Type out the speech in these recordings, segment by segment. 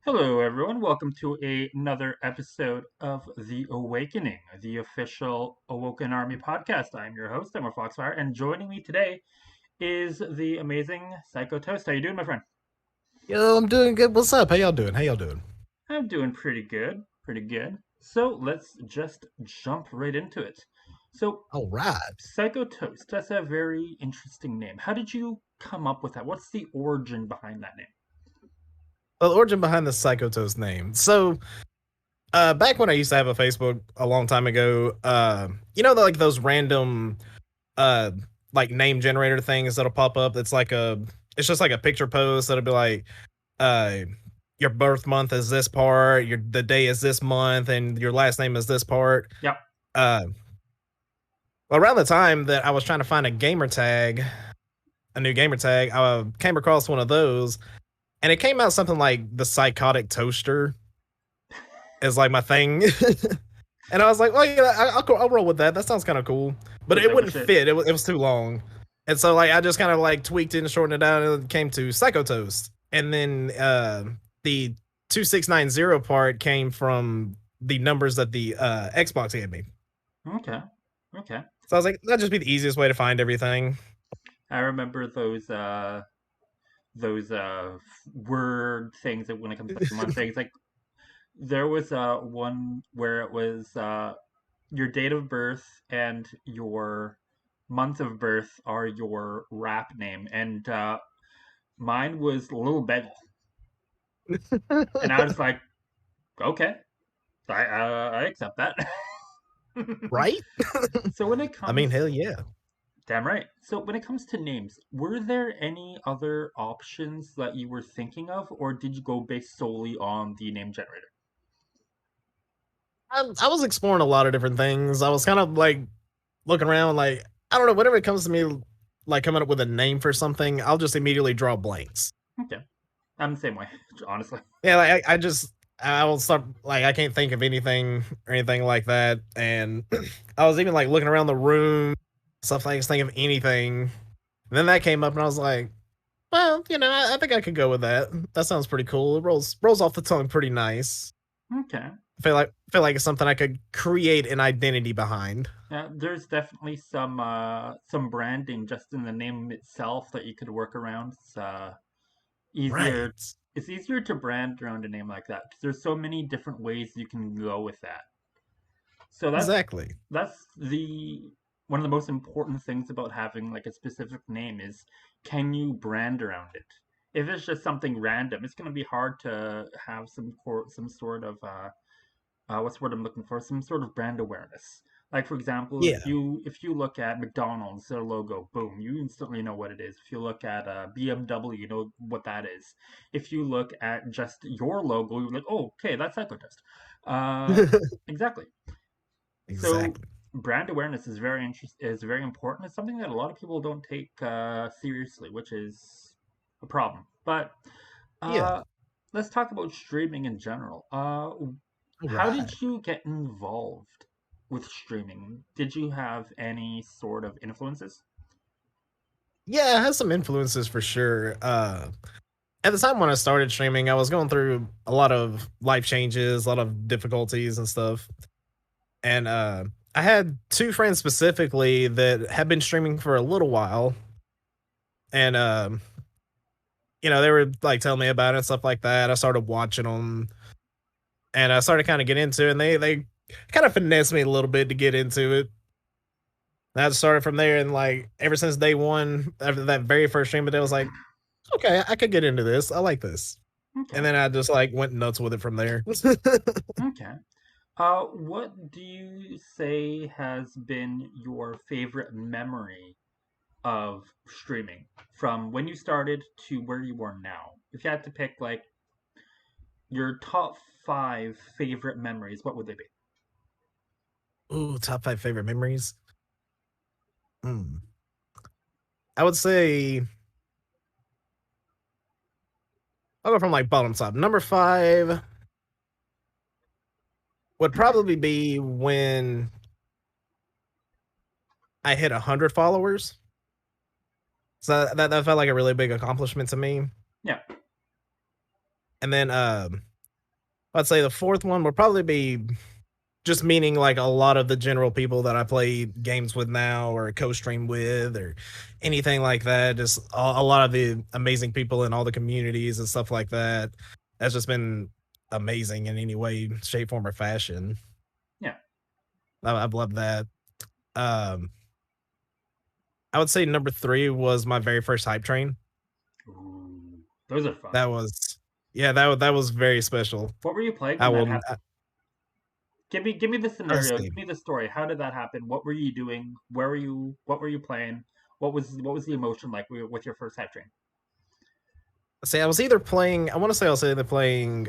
Hello, everyone. Welcome to another episode of The Awakening, the official Awoken Army podcast. I'm your host, I'm a Foxfire, and joining me today is the amazing PsychoToast. How you doing, my friend? Yo, I'm doing good. What's up? How y'all doing? How y'all doing? I'm doing pretty good, pretty good. So let's just jump right into it. So, All right. PsychoToast, that's a very interesting name. How did you come up with that? What's the origin behind that name? Well, the origin behind the PsychoToast name. So, back when I used to have a Facebook a long time ago, like those random, uh, like name generator things that'll pop up. It's just like a picture post that'll be like, uh, your birth month is this part, the day is this month, and your last name is this part. Yep. Uh, well, around the time that I was trying to find a new gamer tag, I came across one of those. And it came out something like the psychotic toaster is like my thing. And I was like, well, yeah, I'll roll with that. That sounds kind of cool. But Was it that wouldn't what it? fit. It was too long. And so like I just kind of like tweaked it and shortened it out and it came to PsychoToast. And then the 2690 part came from the numbers that the Xbox gave me. Okay. Okay. So I was like, that'd just be the easiest way to find everything. I remember those word things that when it comes to Pokemon things. Like there was one where it was your date of birth and your month of birth are your rap name, and mine was Little Bagel, and I was like, okay, I accept that. Right? So when it I mean, comes hell yeah. Damn right. So when it comes to names, were there any other options that you were thinking of, or did you go based solely on the name generator? I was exploring a lot of different things. I was kind of like looking around, like I don't know. Whenever it comes to me, like coming up with a name for something, I'll just immediately draw blanks. Okay, I'm the same way, honestly. Yeah, like I will start like I can't think of anything or anything like that. And I was even like looking around the room, stuff like think of anything. And then that came up, and I was like, well, I think I could go with that. That sounds pretty cool. It rolls off the tongue pretty nice. Okay. I feel like it's something I could create an identity behind. Yeah, there's definitely some branding just in the name itself that you could work around. Easier Right. it's easier to brand around a name like that because there's so many different ways you can go with that. So Exactly. that's the one of the most important things about having like a specific name is can you brand around it? If it's just something random, it's going to be hard to have some sort of what's the word I'm looking for? Some sort of brand awareness. Like for example, if Yeah. you look at McDonald's, their logo, boom, you instantly know what it is. If you look at BMW, you know what that is. If you look at just your logo, you're like, oh, okay, that's Ecotest. Exactly. So Exactly. brand awareness is very important. It's something that a lot of people don't take seriously, which is a problem. But Yeah. uh, let's talk about streaming in general. All How right. did you get involved with streaming? Did you have any sort of influences? Yeah, it has some influences for sure. At the time when I started streaming, I was going through a lot of life changes, a lot of difficulties and stuff. And I had two friends specifically that had been streaming for a little while. And they were like telling me about it and stuff like that. I started watching them and I started kind of getting into it, and they kind of finessed me a little bit to get into it. And I started from there, and like ever since day one, after that very first stream, but I was like, okay, I could get into this. I like this. Okay, And then I just like went nuts with it from there. okay. What do you say has been your favorite memory of streaming from when you started to where you are now? If you had to pick like your top five favorite memories, what would they be? Ooh, top five favorite memories. Hmm. I would say I'll go from like bottom top. Number five would probably be when I hit 100 followers. So that felt like a really big accomplishment to me. Yeah. And then I'd say the fourth one would probably be just meaning like a lot of the general people that I play games with now or co-stream with or anything like that. Just a lot of the amazing people in all the communities and stuff like that. That's just been amazing in any way, shape, form, or fashion. Yeah. I've loved that. Um, I would say number three was my very first hype train. Ooh, those are fun. That was, yeah, that was very special. What were you playing I when that will. happened? Give me the Let's scenario. see. Give me the story. How did that happen? What were you doing? Where were you? What were you playing? What was the emotion like with your first hype train? See, I was either playing. I want to say I was either playing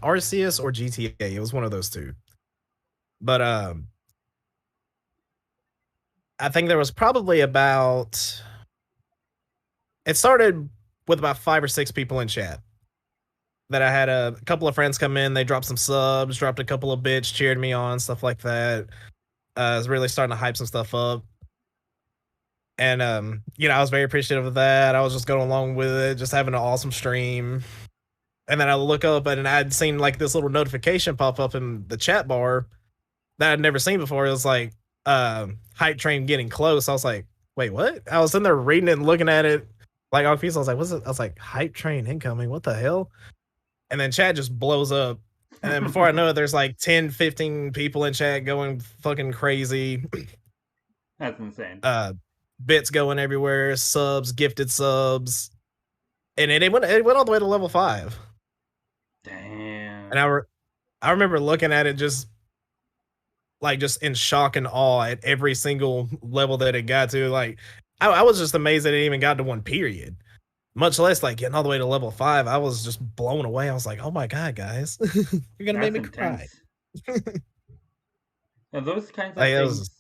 Arceus or GTA. It was one of those two. But I think there was probably about. It started with about 5 or 6 people in chat. That I had a couple of friends come in. They dropped some subs, dropped a couple of bits, cheered me on, stuff like that. I was really starting to hype some stuff up. And I was very appreciative of that. I was just going along with it, just having an awesome stream. And then I look up and I'd seen like this little notification pop up in the chat bar that I'd never seen before. It was like hype train getting close. I was like, wait, what? I was in there reading it and looking at it like on piece. I was like, what's it? I was like, hype train incoming. What the hell? And then chat just blows up. And then before I know it, there's like 10, 15 people in chat going fucking crazy. That's insane. Bits going everywhere, subs, gifted subs. And it went all the way to level 5. Damn. And I remember looking at it just in shock and awe at every single level that it got to. Like I was just amazed that it even got to one period. Much less like getting all the way to level 5. I was just blown away. I was like, oh my god, guys. You're gonna make That's me cry. intense. Now, those kinds of Like, it was things,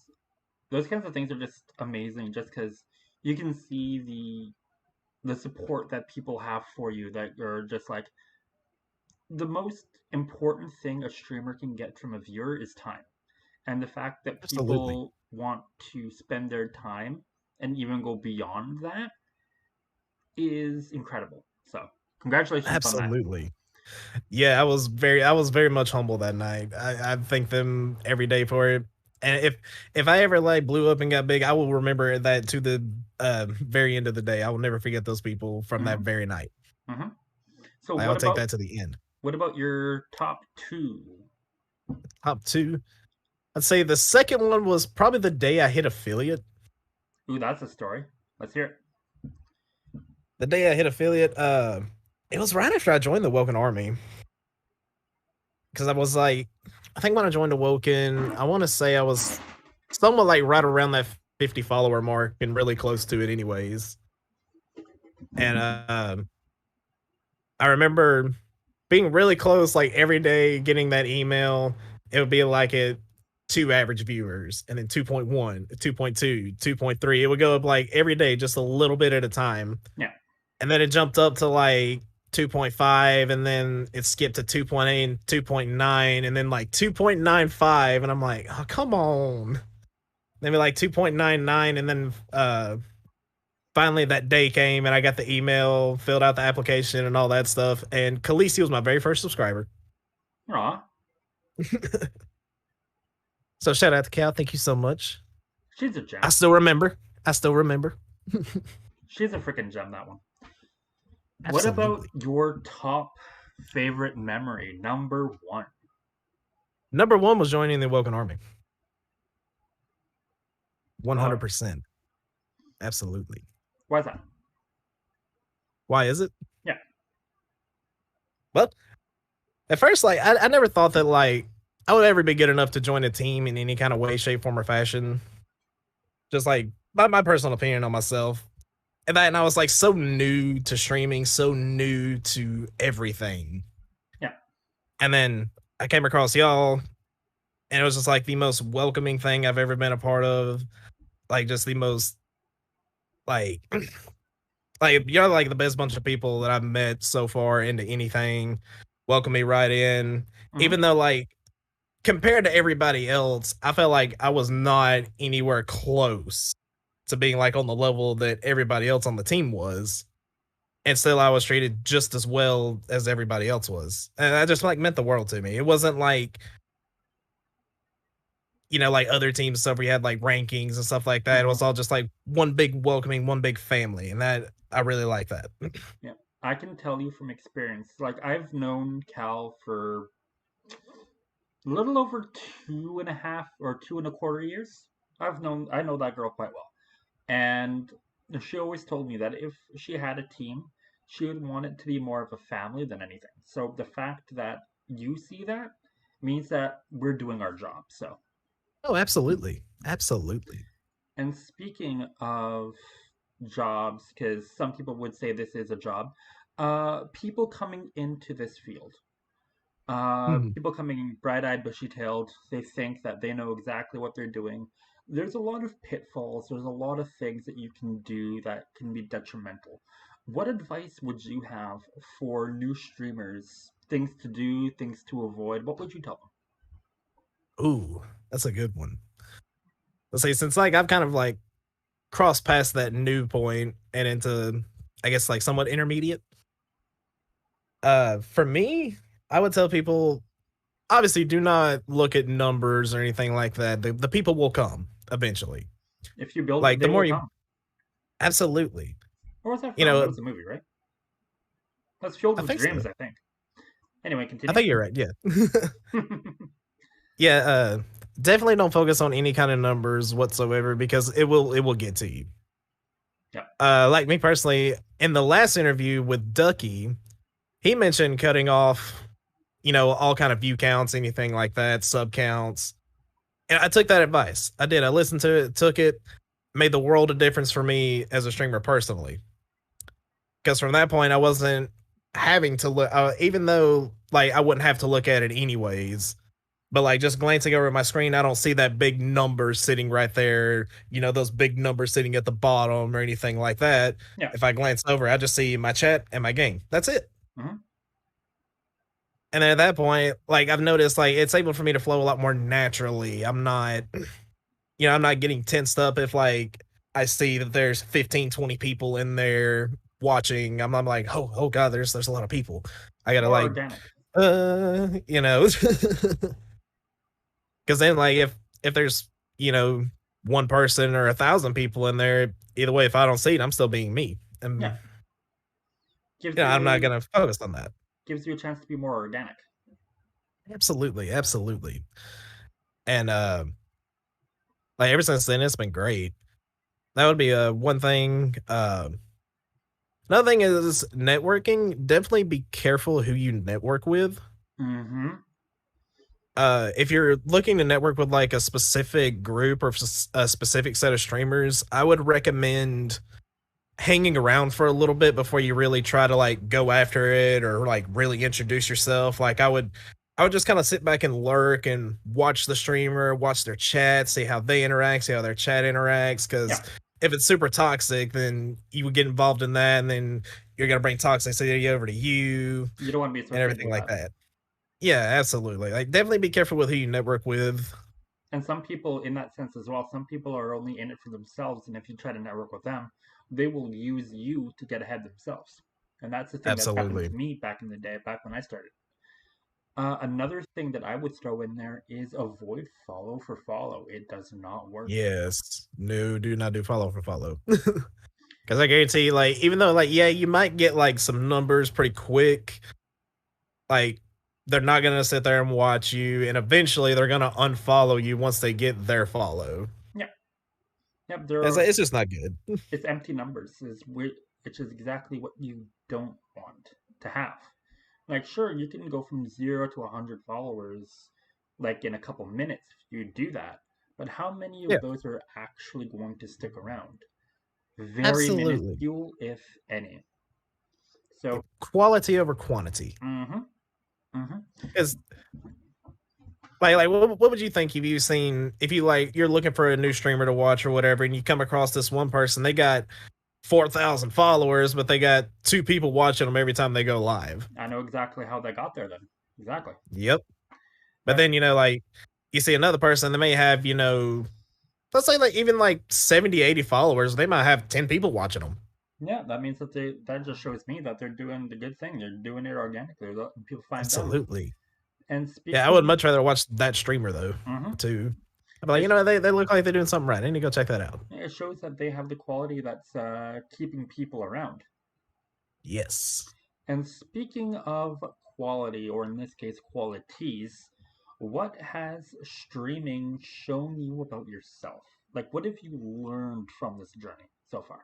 those kinds of things are just amazing. Just because you can see the support that people have for you. That are just like the most important thing a streamer can get from a viewer is time, and the fact that absolutely. people want to spend their time and even go beyond that is incredible. So, congratulations on that. Absolutely. Yeah, I was very much humble that night. I thank them every day for it. And if I ever like blew up and got big, I will remember that to the very end of the day. I will never forget those people from that Hmm. very night. Hmm. So, Like, I'll take that to the end. what about your top two? Top two. I'd say the second one was probably the day I hit affiliate. Ooh, that's a story. Let's hear it. The day I hit affiliate, it was right after I joined the Woken Army. Because I was like, I think when I joined the Woken, I want to say I was somewhat like right around that 50 follower mark and really close to it, anyways. And I remember being really close, like every day getting that email. It would be like at 2 average viewers and then 2.1, 2.2, 2.3. It would go up like every day, just a little bit at a time. Yeah. And then it jumped up to like 2.5, and then it skipped to 2.8 and 2.9, and then like 2.95. And I'm like, oh, come on. Maybe like 2.99, and then finally that day came and I got the email, filled out the application and all that stuff. And Khaleesi was my very first subscriber. Aw, So shout out to Cal. Thank you so much. she's a gem. I still remember. She's a freaking gem, that one. What about Absolutely. your top favorite memory? Number one. Number one was joining the Woken Army. Why? 100%. Absolutely. Why is that? Why is it? Yeah. Well, at first, like, I never thought that, like, I would ever be good enough to join a team in any kind of way, shape, form, or fashion. Just like my personal opinion on myself. And I was like so new to streaming, so new to everything. Yeah. And then I came across y'all, and it was just like the most welcoming thing I've ever been a part of. Like, just the most, like, like, you're like the best bunch of people that I've met so far into anything. Welcome me right in. Hmm. Even though, like, compared to everybody else, I felt like I was not anywhere close to being like on the level that everybody else on the team was. and still I was treated just as well as everybody else was. And that just like meant the world to me. It wasn't like, like other teams stuff where you had like rankings and stuff like that. It Hmm. was all just like one big welcoming, one big family. And that I really like that. Yeah, I can tell you from experience. Like I've known Cal for a little over 2.5 or 2.25 years. I know that girl quite well, and she always told me that if she had a team, she would want it to be more of a family than anything. So the fact that you see that means that we're doing our job. So, Oh, absolutely. Absolutely. and speaking of jobs, because some people would say this is a job, people coming into this field, Mhm. people coming bright-eyed, bushy-tailed, they think that they know exactly what they're doing. There's a lot of pitfalls. There's a lot of things that you can do that can be detrimental. What advice would you have for new streamers? Things to do, things to avoid. What would you tell Ooh, that's a good one. Let's say since like I've kind of like crossed past that new point and into I guess like somewhat intermediate. For me, I would tell people obviously do not look at numbers or anything like that. The people will come eventually. them? If you build it, Like they the more will you come. absolutely. Or was that You from? That know, was a movie, right? That's Field I with think Dreams, so. I think. Anyway, I continue. think you're right. Yeah. Yeah, definitely don't focus on any kind of numbers whatsoever because it will get to you. Yeah. Like me personally, in the last interview with Ducky, he mentioned cutting off, all kind of view counts, anything like that, sub counts. And I took that advice. I did. I listened to it, took it, made the world of difference for me as a streamer personally. Because from that point, I wasn't having to look, even though like I wouldn't have to look at it anyways. But like just glancing over at my screen, I don't see that big number sitting right there. Those big numbers sitting at the bottom or anything like that. Yeah. If I glance over, I just see my chat and my game. That's it. Hmm. And then at that point, like I've noticed, like it's able for me to flow a lot more naturally. I'm not, I'm not getting tensed up if like I see that there's 15, 20 people in there watching. I'm like, oh god, there's a lot of people. I gotta More like, organic. because then like if there's one person or 1,000 people in there, either way, if I don't see it, I'm still being me, and Yeah. Gives I'm not you gonna focus on that. gives you a chance to be more organic. Absolutely, absolutely, and like ever since then, it's been great. That would be one thing. Another thing is networking. Definitely be careful who you network with. Hmm. If you're looking to network with like a specific group or a specific set of streamers, I would recommend hanging around for a little bit before you really try to like go after it or like really introduce yourself. Like I would just kind of sit back and lurk and watch the streamer, watch their chat, see how they interact, see how their chat interacts. Because Yeah. if it's super toxic, then you would get involved in that, and then you're gonna bring toxicity over to you You don't want to be and associated everything with like that. that. Yeah, absolutely. Like definitely be careful with who you network with. And some people, in that sense as well, some people are only in it for themselves. And if you try to network with them, they will use you to get ahead themselves. And that's the thing that's happened Absolutely. to me back in the day, back when I started. Another thing that I would throw in there is avoid follow for follow. It does not work. Yes. No, do not do follow for follow. Because I guarantee, like, even though, like, yeah, you might get like some numbers pretty quick, like, they're not gonna sit there and watch you, and eventually they're gonna unfollow you once they get their follow. Yeah. Yep. It's just not good. It's empty numbers, which is exactly what you don't want to have. Like, sure, you can go from 0 to 100 followers, like in a couple minutes if you do that. But how many Yeah, of those are actually going to stick around? Very absolutely. minuscule, if any. So, Quality over quantity. mm-hmm, mm-hmm. Because like what would you think if you seen if you like you're looking for a new streamer to watch or whatever, and you come across this one person, they got 4,000 followers, but they got two people watching them every time they go live. I know exactly how they got there then. Exactly. Yep. But But then like you see another person, they may have let's say like even like 70, 80 followers, they might have 10 people watching them. Yeah, that means that just shows me that they're doing the good thing. They're doing it organically. They're letting people find them. Absolutely. And Yeah, I would speaking, much rather watch that streamer though, mhm, too. I'd be like, it, they look like they're doing something right. I need to go check that out. it shows that they have the quality that's keeping people around. Yes. And speaking of quality, or in this case, qualities, what has streaming shown you about yourself? Like, what have you learned from this journey so far?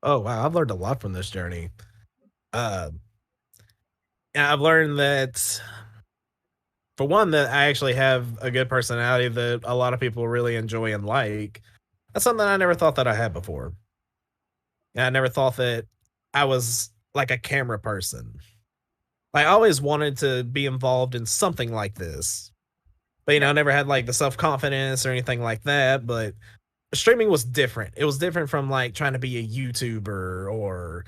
Oh wow, I've learned a lot from this journey. Uh, yeah, I've learned that for one, that I actually have a good personality that a lot of people really enjoy and like. That's something I never thought that I had before. And I never thought that I was like a camera person. I always wanted to be involved in something like this. But Yeah. I never had like the self-confidence or anything like that. But streaming was different. It was different from like trying to be a YouTuber or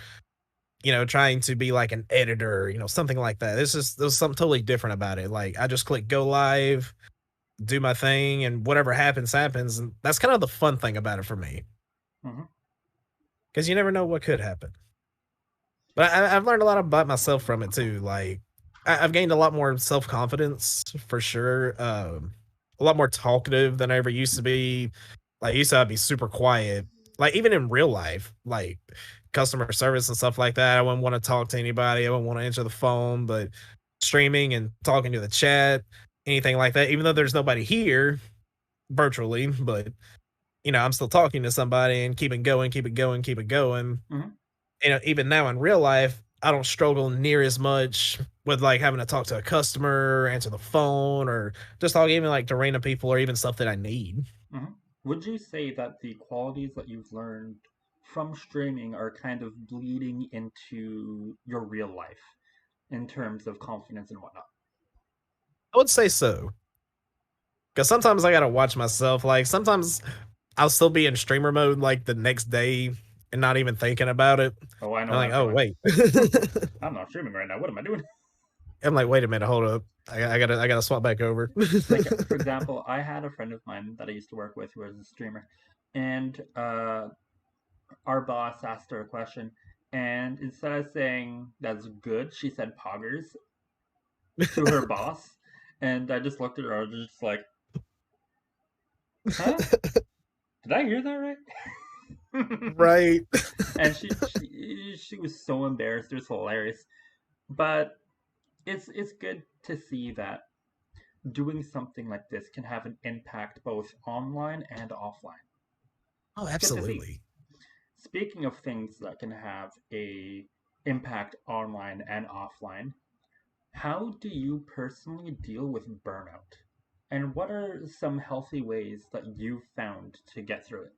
trying to be like an editor, something like that. There's something totally different about it. Like I just click go live, do my thing, and whatever happens, happens. And that's kind of the fun thing about it for me. Hmm. Because you never know what could happen. But I've learned a lot about myself from it too. Like I've gained a lot more self confidence for sure. A lot more talkative than I ever used to be. Like used to I'd be super quiet. Like even in real life, like customer service and stuff like that, I wouldn't want to talk to anybody. I wouldn't want to answer the phone. But streaming and talking to the chat, anything like that, even though there's nobody here virtually, but I'm still talking to somebody and keep it going, keep it going, keep it going. Hmm. Even now in real life, I don't struggle near as much with like having to talk to a customer, answer the phone, or just talk even like to random people or even stuff that I need. Hmm. Would you say that the qualities that you've learned from streaming are kind of bleeding into your real life in terms of confidence and whatnot? I would say so. Because sometimes I gotta watch myself. Like sometimes I'll still be in streamer mode like the next day and not even thinking about it. Oh, I know I'm like, that oh feeling. wait. I'm not streaming right now. What am I doing? I'm like, wait a minute, hold up. I gotta swap back over. Like, for example, I had a friend of mine that I used to work with who was a streamer, and our boss asked her a question, and instead of saying "that's good," she said "poggers" to her boss, and I just looked at her. I was just like, "Huh? Did I hear that right?" Right. And she was so embarrassed. It was hilarious, but it's good to see that doing something like this can have an impact both online and offline. Oh, It's good to see. absolutely. Speaking of things that can have a impact online and offline, how do you personally deal with burnout? And what are some healthy ways that you've found to get through it?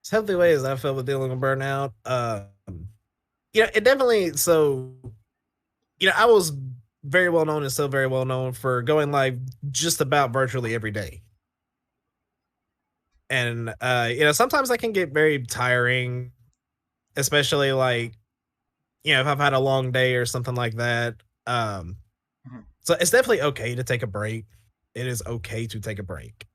It's healthy ways I felt with dealing with burnout. It definitely I was very well known and still very well known for going live just about virtually every day. And sometimes that can get very tiring, especially like, if I've had a long day or something like that. Um, Mhm. so it's definitely okay to take a break. It is okay to take a break.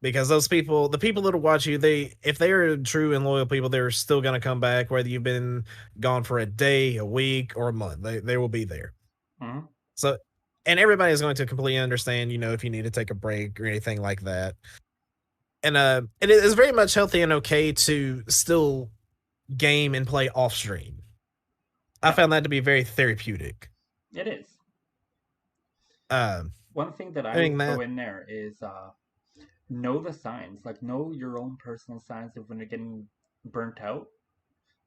Because those people, the people that'll watch you, if they are true and loyal people, they're still gonna come back, whether you've been gone for a day, a week, or a month. They will be there. Mhm. So, and everybody is going to completely understand, if you need to take a break or anything like that. And it is very much healthy and okay to still game and play off stream. I Yeah, found that to be very therapeutic. it is. Um, One thing that I I would think throw that in there is know the signs. Like, know your own personal signs of when you're getting burnt out.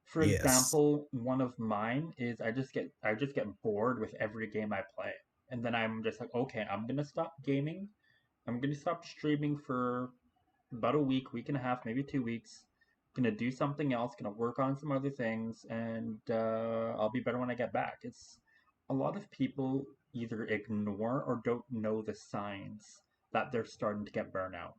For yes, example, one of mine is I just get bored with every game I play. And then I'm just like, okay, I'm gonna stop gaming. I'm gonna stop streaming for about a week, week and a half, maybe 2 weeks. Gonna do something else, gonna work on some other things, and I'll be better when I get back. It's a lot of people either ignore or don't know the signs that they're starting to get burnout.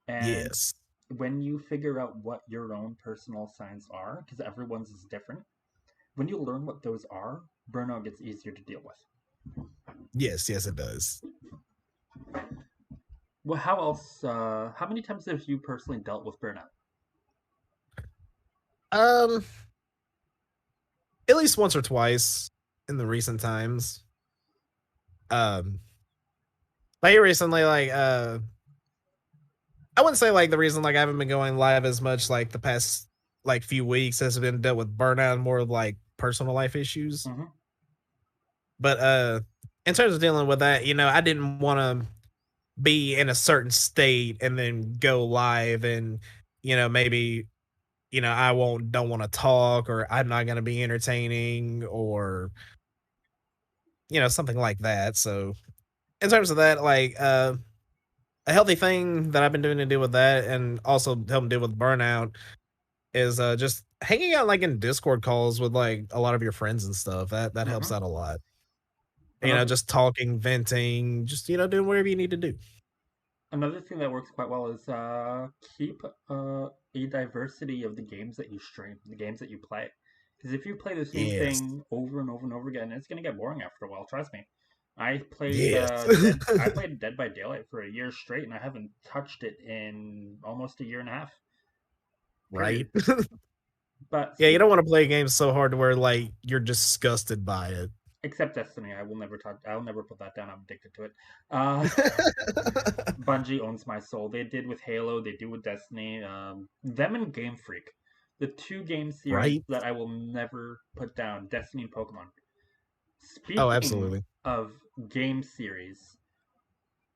And yes, when you figure out what your own personal signs are, because everyone's is different, when you learn what those are, burnout gets easier to deal with. yes, yes, it does. Well, how else? How many times have you personally dealt with burnout? Um, at least once or twice in the recent times. Um, like recently, I wouldn't say like the reason like I haven't been going live as much like the past like few weeks has been dealt with burnout and more of like personal life issues. Hmm. But in terms of dealing with that, I didn't want to be in a certain state and then go live and maybe I won't don't want to talk or I'm not going to be entertaining or something like that. So in terms of that, like a healthy thing that I've been doing to deal with that and also help deal with burnout is just hanging out like in Discord calls with like a lot of your friends and stuff. That helps Hmm. out a lot. Another Just talking, venting, just doing whatever you need to do. another thing that works quite well is keep a diversity of the games that you stream, the games that you play. Because if you play the same Yes. thing over and over and over again, it's gonna get boring after a while. Trust me. Yes. I played Dead by Daylight for a year straight, and I haven't touched it in almost a year and a half. Right? Period. But Yeah, you speak don't want to play games so hard to where like you're disgusted by it. except Destiny, I will never touch. I'll never put that down. I'm addicted to it. Uh, Bungie owns my soul. They did with Halo. They do with Destiny. Them and Game Freak, the two game series Right? that I will never put down. Destiny and Pokemon. Oh, Speaking absolutely. of game series,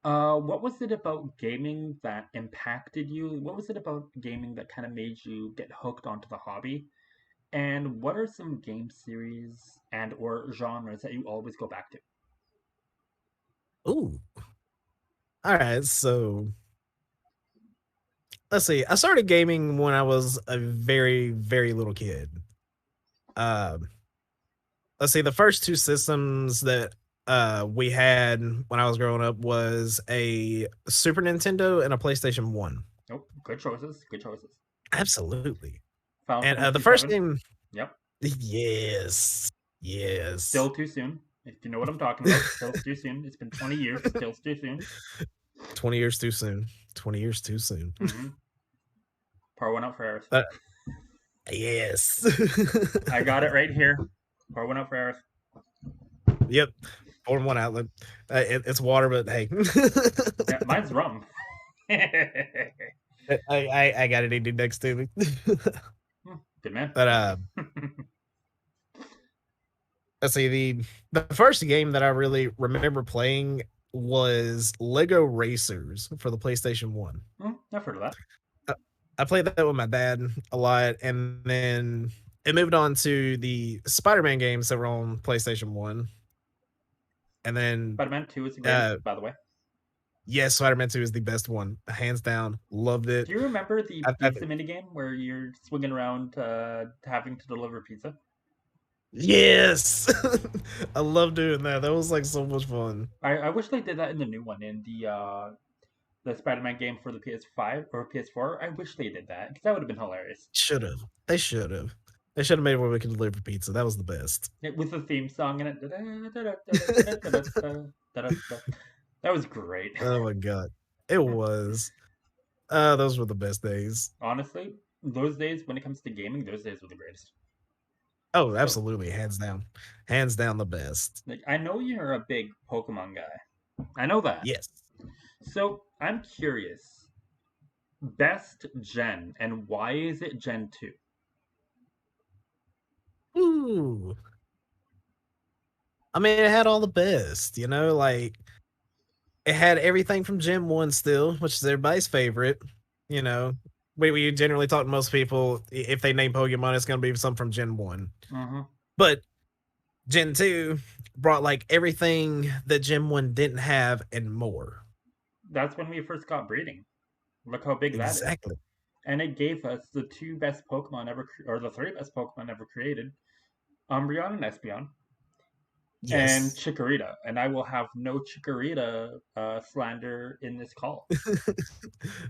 what was it about gaming that impacted you? What was it about gaming that kind of made you get hooked onto the hobby? And what are some game series and or genres that you always go back to? Ooh. All right. So let's see. I started gaming when I was a very, very little kid. Um, let's see. The first two systems that we had when I was growing up was a Super Nintendo and a PlayStation 1. Nope, good choices. Good choices. Absolutely. Final And the Fantasy first VII. game, Yep. yes, Still yes. too soon. If you know what I'm talking about, still too soon. It's been 20 years. Still too soon. 20 years too soon. 20 years too soon. Mm-hmm. Pour one out for Aerith. But yes. I got it right here. Pour one out for Aerith. Yep. Pour one outlet. It's water, but hey. Yeah, mine's rum. I got it eating next to me. Good man. But let's see, the first game that I really remember playing was Lego Racers for the PlayStation 1. I've heard of that. Uh, I played that with my dad a lot, and then it moved on to the Spider-Man games that were on PlayStation 1. And then Spider-Man 2 is the greatest, uh by the way. yes, Spider-Man 2 is the best one. Hands down. Loved it. Do you remember the I pizza minigame where you're swinging around having to deliver pizza? yes. I love doing that. That was like so much fun. I wish they did that in the new one, in the Spider-Man game for the PS5 or PS4. I wish they did that because that would have been hilarious. Should have. They should have. They should have made it where we could deliver pizza. That was the best. With the theme song in it. That was great. Oh my god. It was. Those were the best days. Honestly, those days when it comes to gaming, those days were the greatest. Oh, So, absolutely. Hands down. Hands down the best. like, I know you're a big Pokemon guy. I know that. Yes. So, I'm curious. Best gen, and why is it Gen 2? Ooh. I mean, it had all the best, like it had everything from Gen 1 still, which is everybody's favorite. You know, we generally talk to most people, if they name Pokemon, it's going to be something from Gen 1. Mm-hmm. But Gen 2 brought like everything that Gen 1 didn't have and more. That's when we first got breeding. Look how big that is. Exactly. And it gave us the two best Pokemon ever, or the three best Pokemon ever created, Umbreon and Espeon, and Yes. Chikorita. And I will have no Chikorita slander in this call.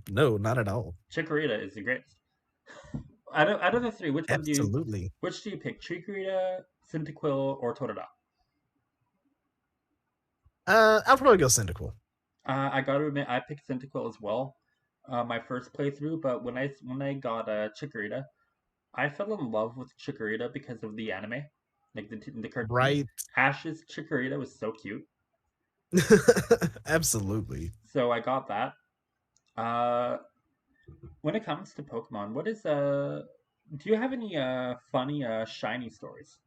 No, not at all. Chikorita is the greatest. Out of the three, Absolutely. which do you pick? Chikorita, Cyndaquil, or Totodile? I'll probably go Cyndaquil. I gotta admit, I picked Cyndaquil as well, my first playthrough. But when I got Chikorita, I fell in love with Chikorita because of the anime, like the cartoons. Right. Ash's Chikorita was so cute, Absolutely. so I got that. When it comes to Pokemon, what is do you have any funny shiny stories?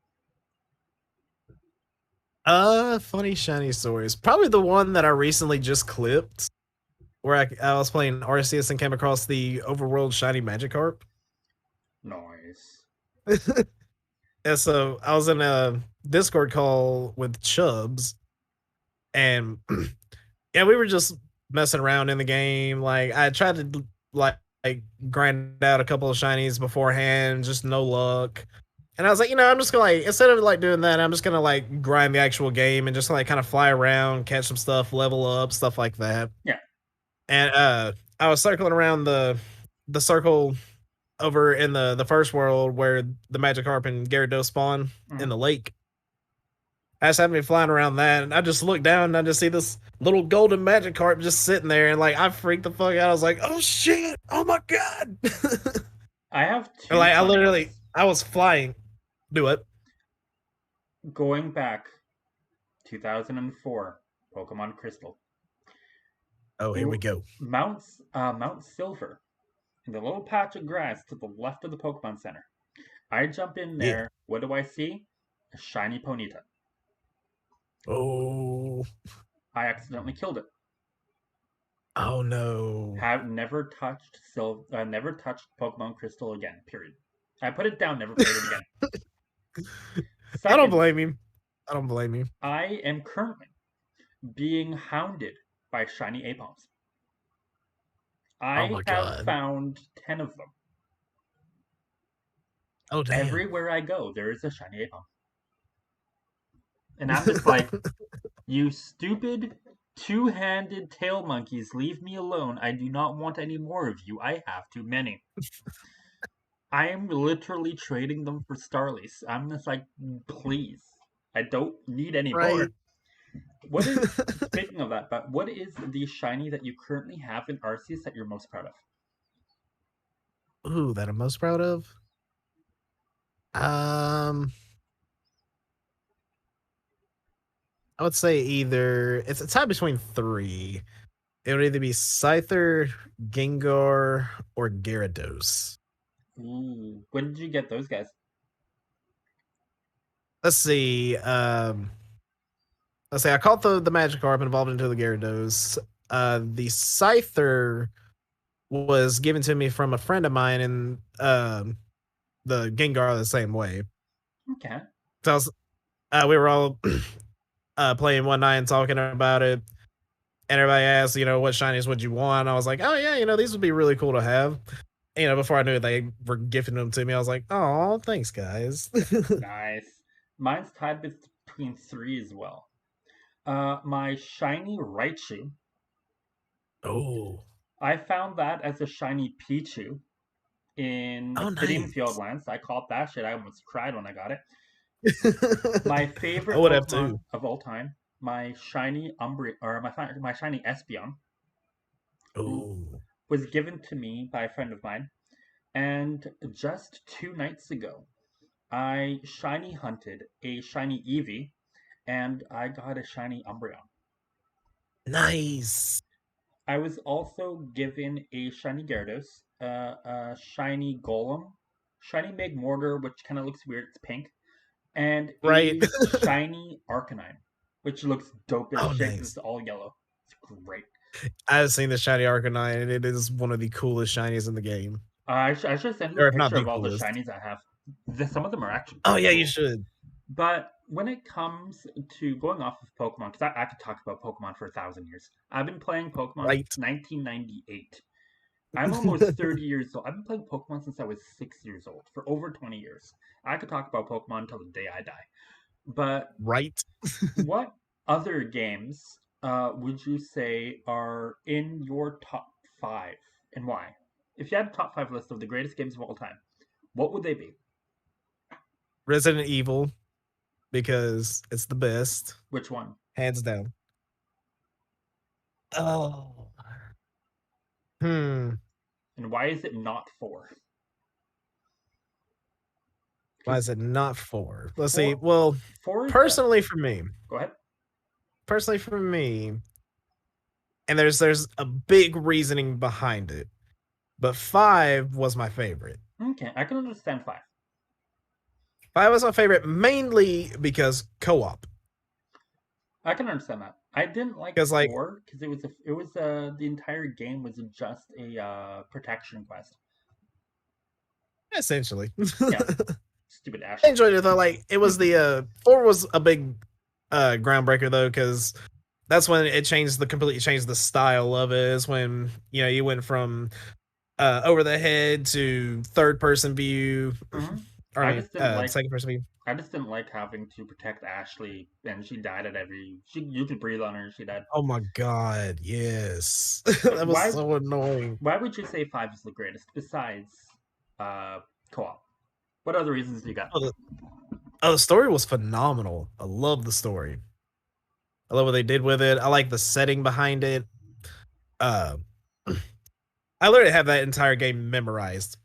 Funny shiny stories. Probably the one that I recently just clipped, where I was playing Arceus and came across the overworld shiny Magikarp. Noise. And so I was in a Discord call with Chubbs, and yeah, we were just messing around in the game. Like I tried to like grind out a couple of shinies beforehand, just no luck. And I was like, I'm just gonna like instead of like doing that, I'm just gonna like grind the actual game and just like kind of fly around, catch some stuff, level up, stuff like that. Yeah. And I was circling around the circle over in the first world where the Magikarp and Gyarados spawn in Mhm. the lake. I just happened to be flying around that, and I just look down and I just see this little golden Magikarp just sitting there, and like I freaked the fuck out. I was like, "Oh shit! Oh my god!" I have And two like funny ones. I was flying. Do it. Going back 2004, Pokemon Crystal. Oh, here we go. Mount Silver, in the little patch of grass to the left of the Pokemon Center. I jump in Yeah. there. What do I see? A shiny Ponyta. Oh. I accidentally killed it. Oh no. Have never touched Pokemon Crystal again. Period. I put it down. Never played it again. I don't Second, blame you. I don't blame you. I am currently being hounded by shiny Apoms. Oh I my have god. found 10 of them. Oh damn. Everywhere I go, there is a shiny Apom. And I'm just like, you stupid two-handed tail monkeys, leave me alone. I do not want any more of you. I have too many. I am literally trading them for Starlies. I'm just like, please. I don't need any more. Right. What is, speaking of that, but what is the shiny that you currently have in Arceus that you're most proud of? Ooh, that I'm most proud of. Um, I would say either it's a tie between three. It would either be Scyther, Gengar, or Gyarados. Ooh, when did you get those guys? Let's see. Let's say I caught the Magikarp and evolved into the Gyarados. The Scyther was given to me from a friend of mine, and the Gengar the same way. Okay. So we were all playing one night and talking about it, and everybody asked, what shinies would you want? I was like, oh yeah, these would be really cool to have. Before I knew it, they were gifting them to me. I was like, oh, thanks, guys. Nice. Mine's tied between three as well. My shiny Raichu. Oh, I found that as a shiny Pichu in oh, Obsidian nice. Fieldlands. I caught that shit. I almost cried when I got it. My I favorite would have Pokemon too. of all time, my shiny Umbreon, or my shiny Espeon, Oh, was given to me by a friend of mine. And just 2 nights ago, I shiny hunted a shiny Eevee, and I got a shiny Umbreon. nice. I was also given a shiny Gyarados, a shiny Golem, shiny Magmortar, which kind of looks weird, it's pink, and Right. a shiny Arcanine, which looks dope as Oh, shit because nice. it's all yellow. It's great. I've seen the shiny Arcanine, and it is one of the coolest shinies in the game, I should send you a or if not picture the of all the coolest. shinies I have. Some of them are actually Oh pretty yeah, you cool. should. But when it comes to going off of Pokemon, because I could talk about Pokemon for 1,000 years. I've been playing Pokemon Right. since 1998. I'm almost 30 years old. I've been playing Pokemon since I was 6 years old, for over 20 years. I could talk about Pokemon until the day I die. But Right. what other games would you say are in your top five, and why? If you had a top five list of the greatest games of all time, what would they be? Resident Evil, because it's the best, Which one? hands down. Oh. Hmm. And why is it not four? Why Because is it not 4? Let's see. four, Well, four is personally for me, go ahead. personally for me, and there's a big reasoning behind it, but 5 was my favorite. Okay, I can understand 5. 5 was my favorite mainly because co-op. I can understand that. I didn't like Because like 4 because the entire game was just a protection quest. essentially. Yeah, stupid I Ashley. enjoyed it though. Like it was the 4 was a big groundbreaker though, because that's when it completely changed the style of it. Is when you went from over the head to third person view, Hmm. or I I mean just didn't like second person view. I just didn't like having to protect Ashley, and she died at every. You could breathe on her, she died. Oh my god, yes. So That was so annoying. why would you say 5 is the greatest besides uh, co-op? What other reasons do you got? Oh, the story was phenomenal. I love the story. I love what they did with it. I like the setting behind it. Uh, I literally have that entire game memorized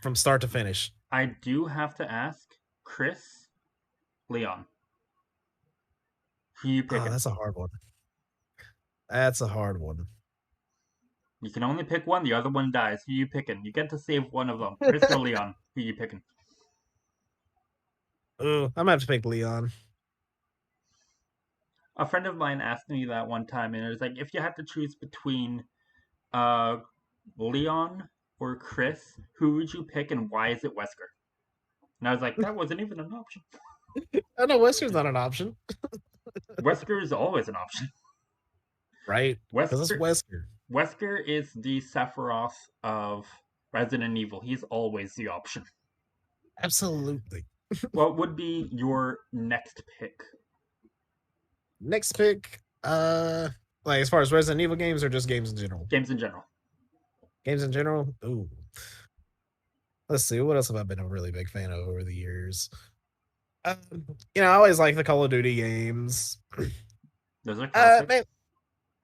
from start to finish. I do have to ask, Chris, Leon, who you Oh, picking? that's a hard one. That's a hard one. You can only pick one. The other one dies. Who you picking? You get to save one of them. Chris or Leon? Who you picking? Ooh, I'm gonna have to pick Leon. A friend of mine asked me that one time, and it was like, if you had to choose between uh, Leon or Chris, who would you pick, and why is it Wesker? And I was like, that wasn't even an option. Oh no, Wesker's not an option, Wesker is always an option. right? Because it's Wesker Wesker. Wesker is the Sephiroth of Resident Evil. He's always the option. Absolutely. What would be your next pick? Next pick, like as far as Resident Evil games or just games in general? Games in general. Games in general. Ooh, let's see. What else have I been a really big fan of over the years? Um, I always like the Call of Duty games. Those are classics. Man,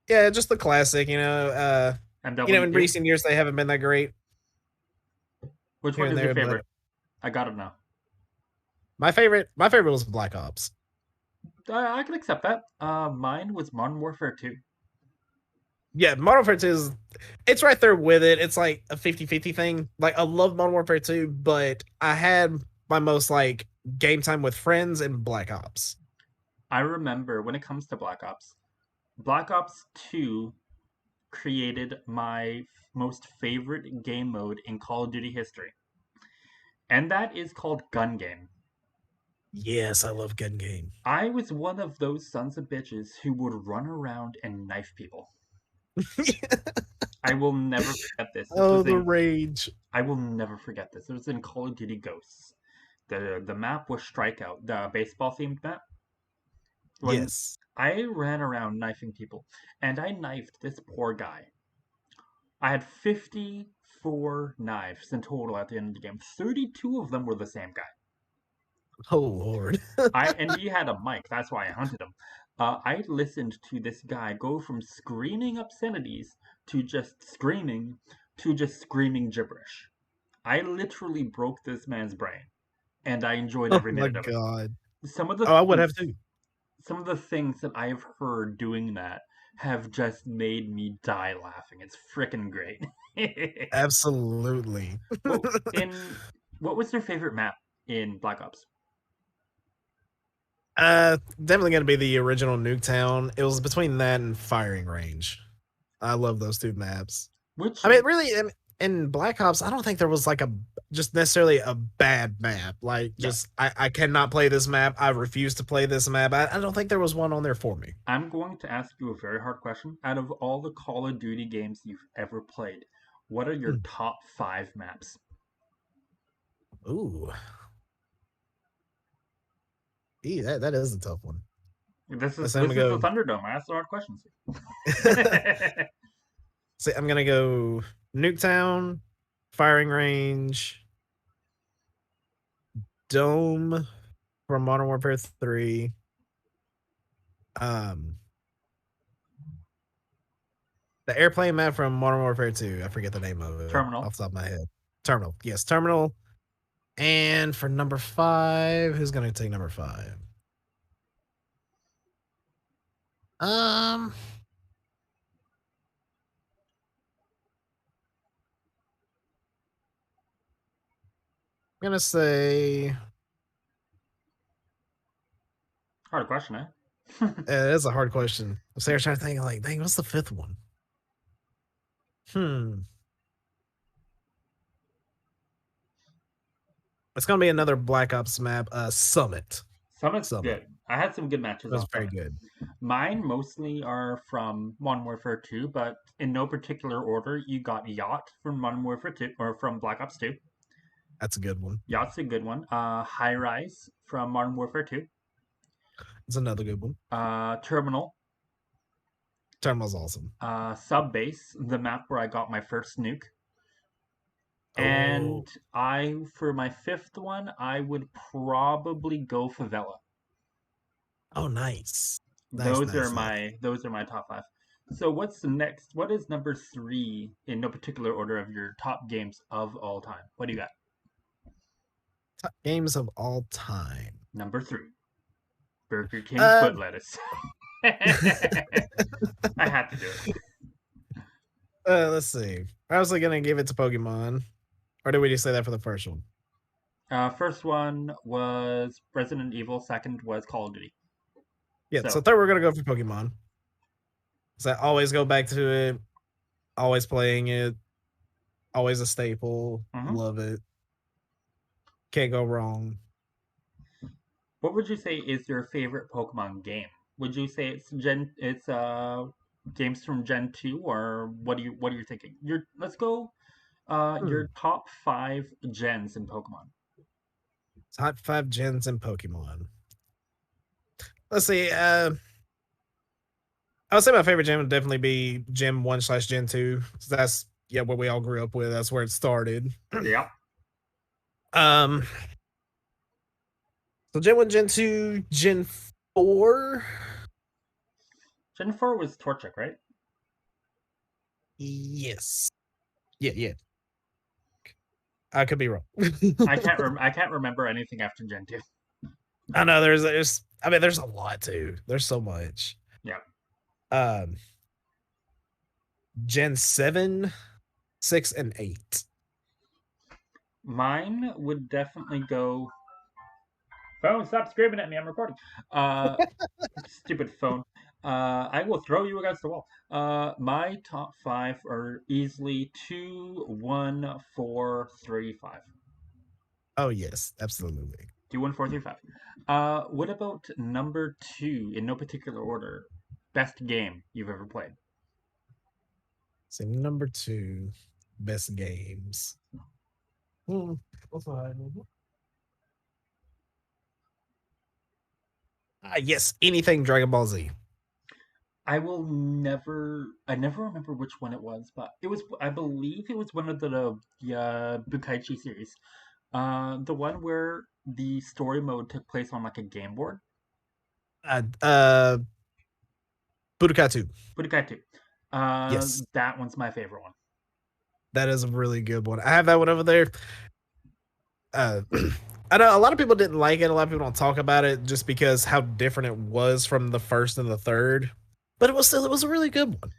yeah, just the classic. In MW2. recent years they haven't been that great Which here one and is your there, but favorite? I gotta know. my favorite was Black Ops. I can accept that. Mine was Modern Warfare 2. Yeah, Modern Warfare 2 it's right there with it. It's like a 50-50 thing. Like I love Modern Warfare 2, but I had my most like game time with friends in Black Ops. I remember when it comes to Black Ops 2 created my most favorite game mode in Call of Duty history. And that is called Gun Game. Yes, I love gun game. I was one of those sons of bitches who would run around and knife people. I will never forget this. This Oh, was the in rage. I will never forget this. It was in Call of Duty Ghosts. The map was Strikeout, the baseball themed map. When Yes. I ran around knifing people, and I knifed this poor guy. I had 54 knives in total at the end of the game. 32 of them were the same guy. Oh Lord. And he had a mic. That's why I hunted him. I listened to this guy go from screaming obscenities to just screaming gibberish. I literally broke this man's brain, and I enjoyed Oh every my minute of it. god. Some of the Oh, I would things, have too. some of the things that I have heard doing that have just made me die laughing. It's freaking great. Absolutely. Well, in what was your favorite map in Black Ops? Definitely gonna be the original Nuketown. It was between that and Firing Range. I love those two maps. Which I mean, really, in Black Ops, I don't think there was like just necessarily a bad map. Like, yeah, just I cannot play this map. I refuse to play this map. I don't think there was one on there for me. I'm going to ask you a very hard question. Out of all the Call of Duty games you've ever played, what are your Hmm. top 5 maps? Ooh, that is a tough one. This is Let's say I'm this is the gonna Thunderdome. I ask the hard questions. go. Say I'm gonna go Nuketown, Firing Range, Dome from Modern Warfare 3. Um, the airplane map from Modern Warfare 2. I forget the name of it Terminal. off the top of my head. Terminal. Yes, Terminal. And for number 5, who's gonna take number 5? Um, I'm gonna say Hard question, eh? that's a hard question. I'm sitting here trying to think, like, dang, what's the 5th one? Hmm. It's gonna be another Black Ops map, Summit. Summit's Summit. good. I had some good matches That was on very Summit. good. Mine mostly are from Modern Warfare 2, but in no particular order. You got Yacht from Modern Warfare 2, or from Black Ops 2. That's a good one. Yacht's a good one. High Rise from Modern Warfare 2. It's another good one. Terminal. Terminal's awesome. Sub Base, the map where I got my first nuke. Oh, And for my 5th one, I would probably go Favela. oh, nice. Nice, Those are nice, nice. my top 5. So what's the next? What is number 3 in no particular order of your top games of all time? What do you got? Top games of all time. Number 3, Burger King Uh, foot lettuce. I had to do it. let's see. I was gonna give it to Pokemon, or did we just say that for the first one? First one was Resident Evil. Second was Call of Duty. Yeah. So So, third, we're gonna go for Pokemon. So I always go back to it. Always playing it. Always a staple. mhm. Love it. Can't go wrong. What would you say is your favorite Pokemon game? Would you say it's games from Gen 2, or what are you thinking? Let's go Hmm. your top 5 gens in Pokemon. Top 5 gens in Pokemon. Let's see. I would say my favorite gen would definitely be Gen 1/Gen 2. That's what we all grew up with. That's where it started. Yeah. Um, so Gen 1, Gen 2, Gen 4. Gen 4 was Torchic, right? Yes. Yeah. I could be wrong. I can't remember anything after Gen 2. I know there's a lot too. There's so much. Yeah. Um, Gen 7, 6, and 8. Mine would definitely go. Phone, stop screaming at me. I'm recording. Uh, Stupid phone. I will throw you against the wall. My top 5 are easily 2, 1, 4, 3, 5. Oh yes, absolutely. 2, 1, 4, 3, 5. What about number 2 in no particular order? Best game you've ever played? So number 2, best games. Hmm. What's yes, anything Dragon Ball Z. I never remember which one it was, but I believe it was one of the Bukaichi series. The one where the story mode took place on like a game board. Uh, uh, Budokai 2. Budokai 2. Yes, That one's my favorite one. that is a really good one. I have that one over there. Uh, I know a lot of people didn't like it. A lot of people don't talk about it just because how different it was from the first and the third. But it was a really good one.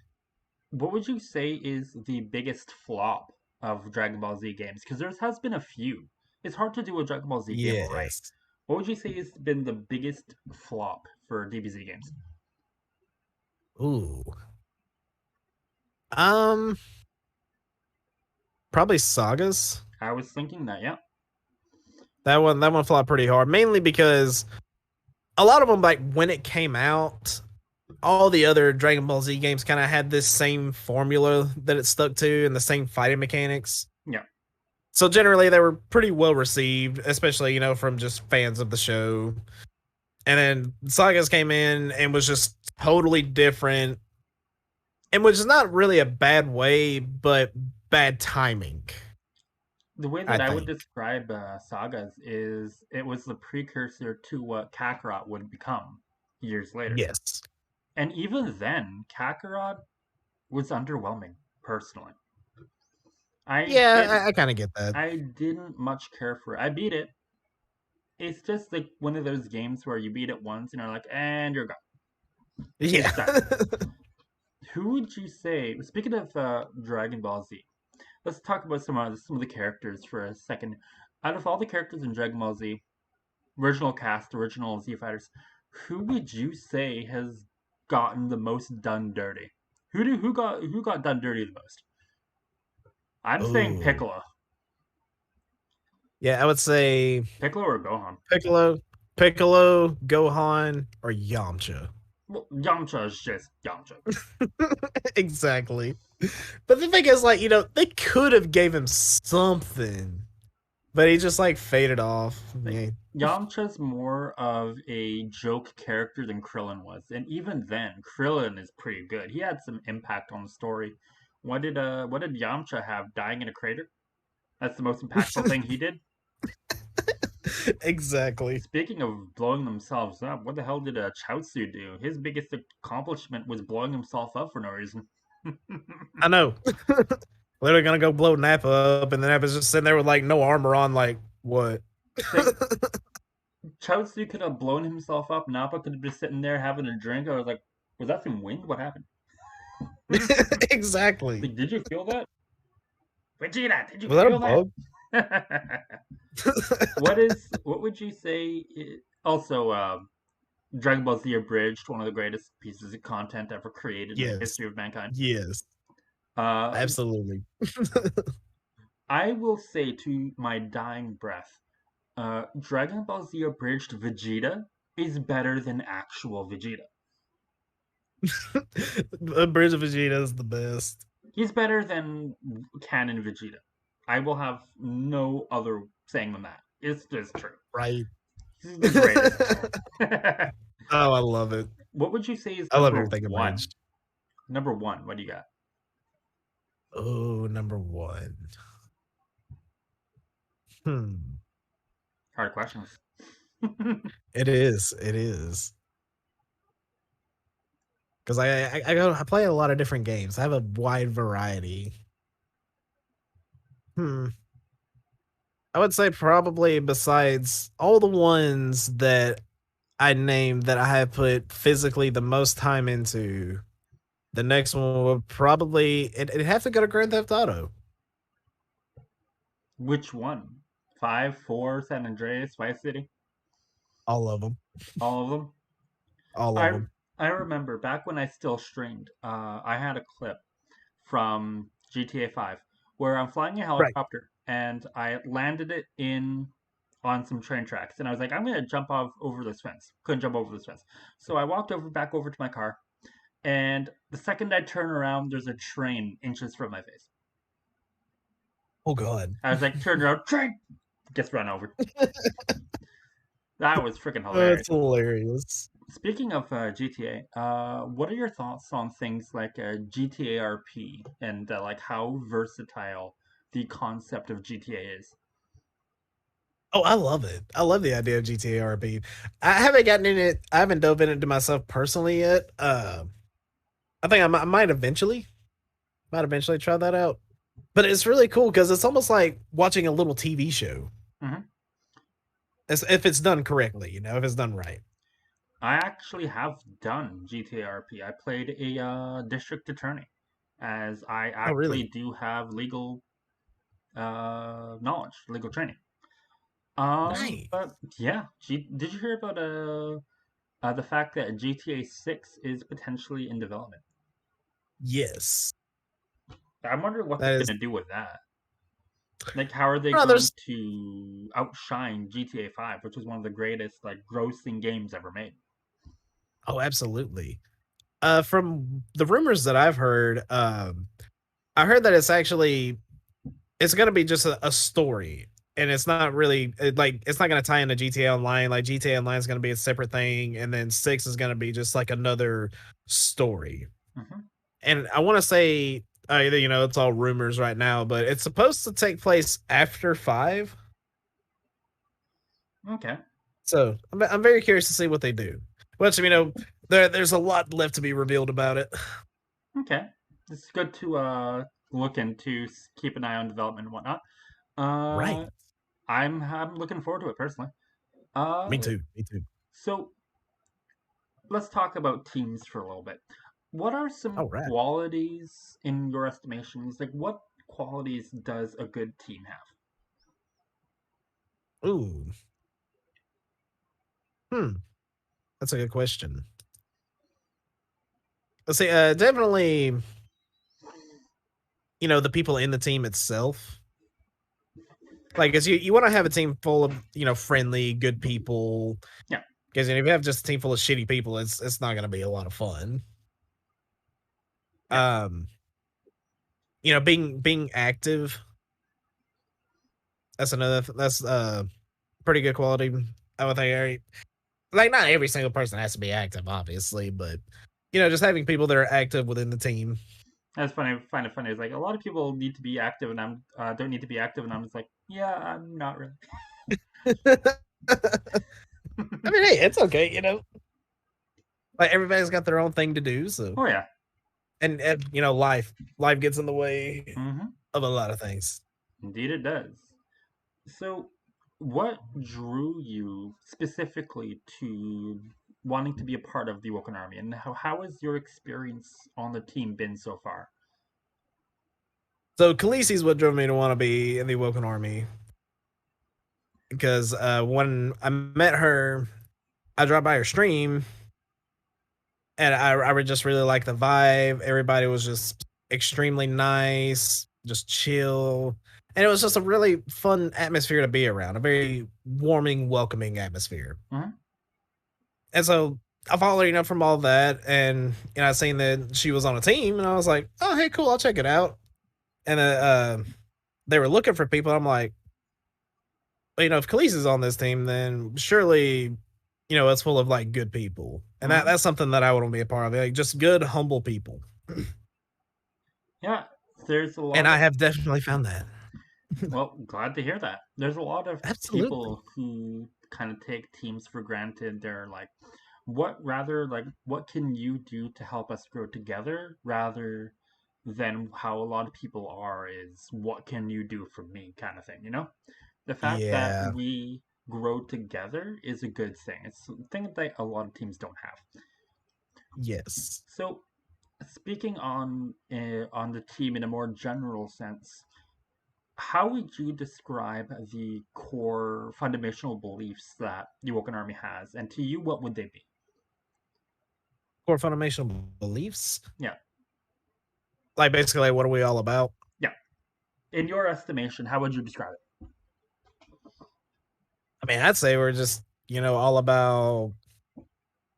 What would you say is the biggest flop of Dragon Ball Z games? Because there has been a few. It's hard to do a Dragon Ball Z game right. Yes. What would you say has been the biggest flop for DBZ games? Ooh. Um, Probably Sagas. I was thinking that, yeah. That one flopped pretty hard, mainly because a lot of them, like when it came out, all the other Dragon Ball Z games kind of had this same formula that it stuck to and the same fighting mechanics. Yeah. So generally, they were pretty well received, especially from just fans of the show. And then Sagas came in and was just totally different, and which is not really a bad way, but bad timing. The way I that I would think. describe Sagas is it was the precursor to what Kakarot would become years later. Yes. And even then, Kakarot was underwhelming, personally. I Yeah, didn't I kind of get that. I didn't much care for it. I beat it. It's just like one of those games where you beat it once and you're like, and you're gone. Yeah. It's done. Who would you say? Speaking of Dragon Ball Z, let's talk about some of the characters for a second. Out of all the characters in Dragon Ball Z, original cast, original Z fighters, who would you say has gotten the most done dirty? Who got done dirty the most? I'm saying Oh, Piccolo. yeah. I would say Piccolo or Gohan? Piccolo, Piccolo, Gohan, or Yamcha. Well, Yamcha is just Yamcha. Exactly. But the thing is, like, they could have gave him something, but he just like faded off. Like Yeah. Yamcha's more of a joke character than Krillin was, and even then, Krillin is pretty good. He had some impact on the story. What did Yamcha have? Dying in a crater? That's the most impactful thing he did. Exactly. Speaking of blowing themselves up, what the hell did Chaozu do? His biggest accomplishment was blowing himself up for no reason. I know. Literally gonna go blow Nappa up, and then Nappa's just sitting there with like no armor on. Like what? Like Chaozu could have blown himself up. Nappa could have been sitting there having a drink. I was like, was that some wind? What happened? Exactly. Like, did you feel that? Vegeta, did you Was that a feel bug? that? What would you say? Also, Dragon Ball Z Abridged, one of the greatest pieces of content ever created in the Yes. history of mankind. Yes. Uh, Absolutely. I will say to my dying breath, Dragon Ball Z Abridged Vegeta is better than actual Vegeta. Bridge of Vegeta is the best. He's better than canon Vegeta. I will have no other saying than that. It's just true. Right. He's the greatest. Oh, I love it. What would you say is I love number everything one? abridged. Number one, what do you got? Oh, number one. Hmm. Hard questions. It is. It is. Because I play a lot of different games. I have a wide variety. Hmm. I would say probably besides all the ones that I named that I have put physically the most time into, the next one would probably it'd have to go to Grand Theft Auto. Which one? Five, four, San Andreas, Vice City? All of them. All of them? All of I them. I remember back when I still streamed, I had a clip from GTA 5 where I'm flying a Right. helicopter and I landed it in on some train tracks and I was like, I'm gonna jump off over this fence. Couldn't jump over this fence. So I walked back over to my car and the second I turn around there's a train inches from my face. Oh God. I was like, turn around, train gets run over. That was freaking hilarious. That's hilarious. Speaking of GTA, what are your thoughts on things like GTA RP and like how versatile the concept of GTA is? Oh, I love it. I love the idea of GTA RP. I haven't gotten in it. I haven't dove into myself personally yet. I think I might eventually try that out. But it's really cool because it's almost like watching a little TV show. Hmm. If it's done correctly, if it's done right. I actually have done GTA RP. I played a district attorney, as I Oh, actually really? do have legal knowledge, legal training. Nice. But yeah, did you hear about the fact that GTA 6 is potentially in development? Yes. I'm wondering what That they're is. gonna do with that. Like, how are they No, going there's. to outshine GTA 5, which is one of the greatest like grossing games ever made? Oh, absolutely. From the rumors that I've heard, I heard that it's gonna be just a story, and it's not really like it's not gonna tie into GTA Online. Like GTA Online is gonna be a separate thing, and then six is gonna be just like another story. Hmm. And I want to say, it's all rumors right now, but it's supposed to take place after five. Okay, So I'm very curious to see what they do. Which there's a lot left to be revealed about it. okay. It's good to looking to keep an eye on development and whatnot. Right. Uh, I'm looking forward to it personally. Me Uh, too. Me too. so let's talk about teams for a little bit. What are some All right. qualities in your estimations? Like, what qualities does a good team have? Ooh. Hmm. That's a good question. Let's see. Definitely. The people in the team itself. Like, as you want to have a team full of friendly, good people. Yeah, Because if you have just a team full of shitty people, it's not going to be a lot of fun. yeah. Um, being active. That's pretty good quality. I would think. Like, not every single person has to be active, obviously, but just having people that are active within the team. That's funny. I find it funny. It's like a lot of people need to be active, and I'm don't need to be active, and I'm just like, yeah, I'm not really. I mean, hey, it's okay, like everybody's got their own thing to do, so Oh yeah. and life gets in the way Hmm. of a lot of things. Indeed, it does. So, what drew you specifically to wanting to be a part of the Woken Army, and how has your experience on the team been so far? So Khaleesi's what drove me to want to be in the Woken Army, because when I met her, I dropped by her stream, and I would just really like the vibe. Everybody was just extremely nice, just chill, and it was just a really fun atmosphere to be around. A very warming, welcoming atmosphere. Hmm. And so I followed her, from all that, and I seen that she was on a team, and I was like, "Oh, hey, cool, I'll check it out." And they were looking for people. I'm like, well, if Khaleesi's on this team, then surely, it's full of like good people, and Hmm. that's something that I want to be a part of. Like, just good, humble people, Yeah, there's a and lot I of. have definitely found that. Well, glad to hear that. There's a lot of Absolutely. people who kind of take teams for granted. They're like, what can you do to help us grow together rather than how a lot of people are is what can you do for me kind of thing, you know? The fact that Yeah. we grow together is a good thing. It's a thing that a lot of teams don't have. Yes. So, speaking on the team in a more general sense, how would you describe the core fundamental beliefs that the Woken Army has? And to you, what would they be? Core fundamental beliefs. Yeah, Like, basically, like, what are we all about? yeah. In your estimation, how would you describe it? I mean, I'd say we're just all about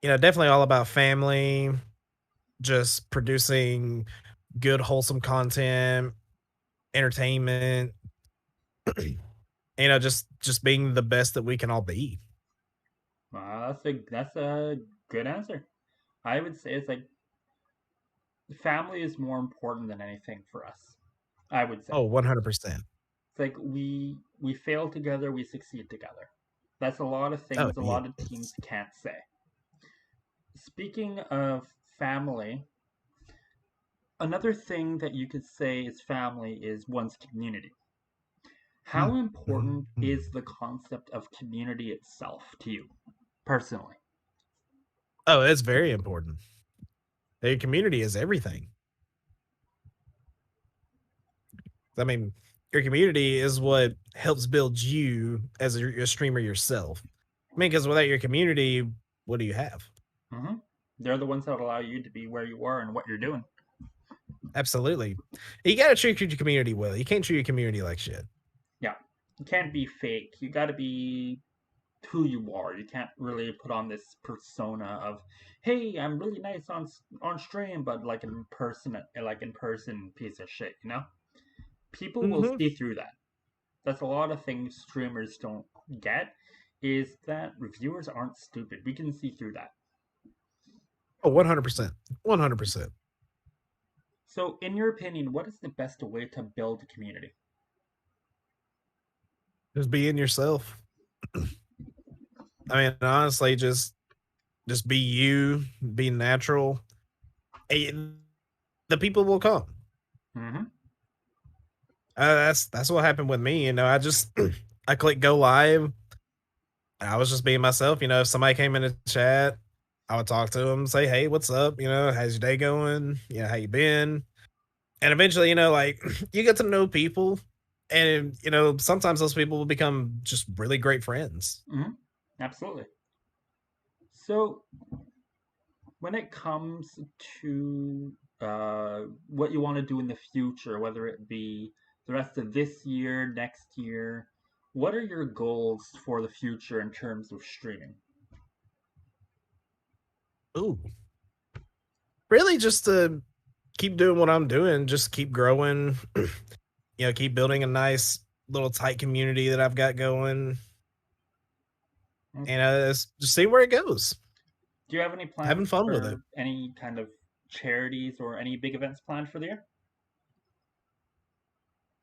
definitely all about family, just producing good, wholesome content, entertainment, just being the best that we can all be. That's a good answer. I would say it's like family is more important than anything for us. I would say Oh, 100%. it's like we fail together, we succeed together. That's a lot of Oh, things a yeah. lot of teams can't say. Speaking of family, another thing that you could say is family is one's community. Mm, How important mm. is the concept of community itself to you personally? Oh, it's very important. The community is everything. I mean, your community is what helps build you as a streamer yourself. I mean, because without your community, what do you have? Hmm. They're the ones that allow you to be where you are and what you're doing. Absolutely. You got to treat your community well. You can't treat your community like shit. Yeah, you can't be fake. You got to be who you are. You can't really put on this persona of, "Hey, I'm really nice on stream," but like in person, piece of shit. You know, people will Mm-hmm. see through that. That's a lot of things streamers don't get. Is that viewers aren't stupid? We can see through that. Oh, 100%. 100%. So, in your opinion, what is the best way to build a community? Just being yourself. I mean, honestly, just be you, be natural. And the people will come. Hmm. That's what happened with me. I just I clicked go live. I was just being myself. If somebody came in the chat, I would talk to them, say, "Hey, what's up? How's your day going? How you been?" And eventually, like you get to know people, and sometimes those people will become just really great friends. Hmm. Absolutely. So, when it comes to what you want to do in the future, whether it be the rest of this year, next year, what are your goals for the future in terms of streaming? Ooh, really, just to keep doing what I'm doing, just keep growing. Keep building a nice little tight community that I've got going, and Okay. just see where it goes. Do you have any Having plans fun with it. for any kind of charities or any big events planned for the year?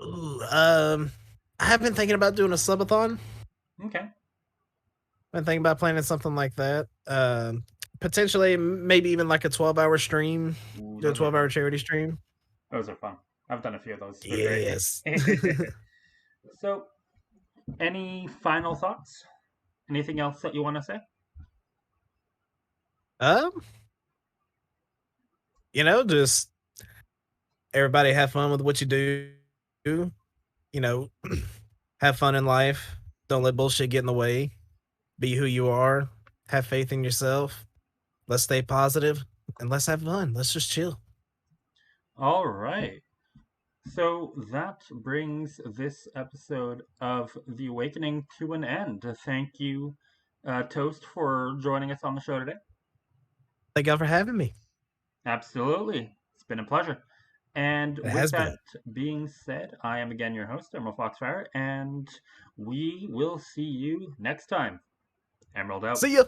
Ooh, I have been thinking about doing a subathon. Okay. Been thinking about planning something like that. Potentially, maybe even like a 12-hour stream. Ooh, Do a those are 12-hour fun. charity stream. Those are fun. I've done a few of those. They're great. Yes. So, any final thoughts? Anything else that you want to say? um, just everybody have fun with what you do. You know, have fun in life. Don't let bullshit get in the way. Be who you are. Have faith in yourself. Let's stay positive and let's have fun. Let's just chill. All right. So that brings this episode of The Awakening to an end. Thank you, Toast, for joining us on the show today. Thank y'all for having me. Absolutely. It's been a pleasure. And It with has that been. being said, I am again your host, Emerald Foxfire, and we will see you next time. Emerald out. See ya.